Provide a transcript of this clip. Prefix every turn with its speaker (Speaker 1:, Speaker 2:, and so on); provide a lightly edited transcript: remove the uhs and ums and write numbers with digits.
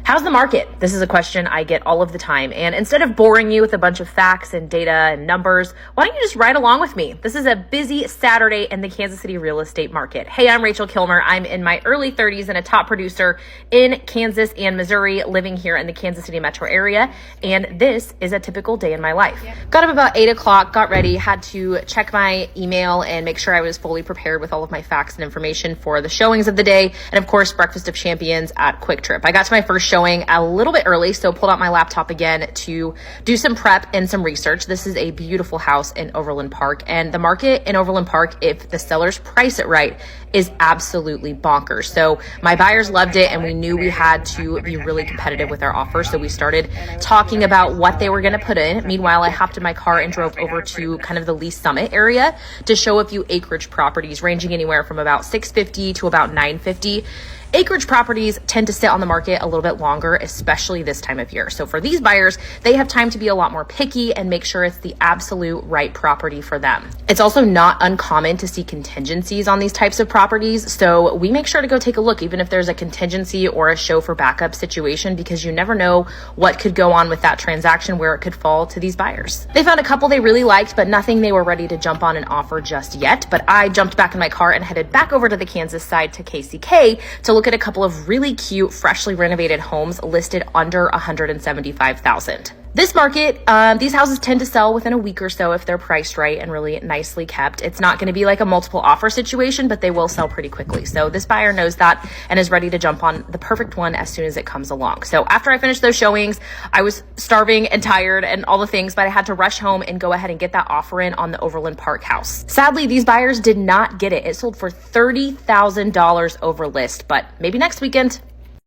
Speaker 1: How's the market? This is a question I get all of the time. And instead of boring you with a bunch of facts and data and numbers, why don't you just ride along with me? This is a busy Saturday in the Kansas City real estate market. Hey, I'm Rachel Kilmer. I'm in my early 30s and a top producer in Kansas and Missouri, living here in the Kansas City metro area. And this is a typical day in my life. Got up about 8 o'clock, got ready, had to check my email and make sure I was fully prepared with all of my facts and information for the showings of the day. And of course, Breakfast of Champions at Quick Trip. I got to my first showing a little bit early, so pulled out my laptop again to do some prep and some research. This is a beautiful house in Overland Park, and the market in Overland Park, if the sellers price it right, is absolutely bonkers. So my buyers loved it, and we knew we had to be really competitive with our offer. So we started talking about what they were going to put in. Meanwhile, I hopped in my car and drove over to kind of the Lease Summit area to show a few acreage properties ranging anywhere from about $650 to about $950. Acreage properties tend to sit on the market a little bit longer, especially this time of year. So for these buyers, they have time to be a lot more picky and make sure it's the absolute right property for them. It's also not uncommon to see contingencies on these types of properties. So we make sure to go take a look, even if there's a contingency or a show for backup situation, because you never know what could go on with that transaction, where it could fall to these buyers. They found a couple they really liked, but nothing they were ready to jump on an offer just yet. But I jumped back in my car and headed back over to the Kansas side to KCK to look at a couple of really cute, freshly renovated homes listed under $175,000. This market, these houses tend to sell within a week or so if they're priced right and really nicely kept. It's not going to be like a multiple offer situation, but they will sell pretty quickly. So this buyer knows that and is ready to jump on the perfect one as soon as it comes along. So after I finished those showings, I was starving and tired and all the things, but I had to rush home and go ahead and get that offer in on the Overland Park house. Sadly, these buyers did not get it. It sold for $30,000 over list, but maybe next weekend.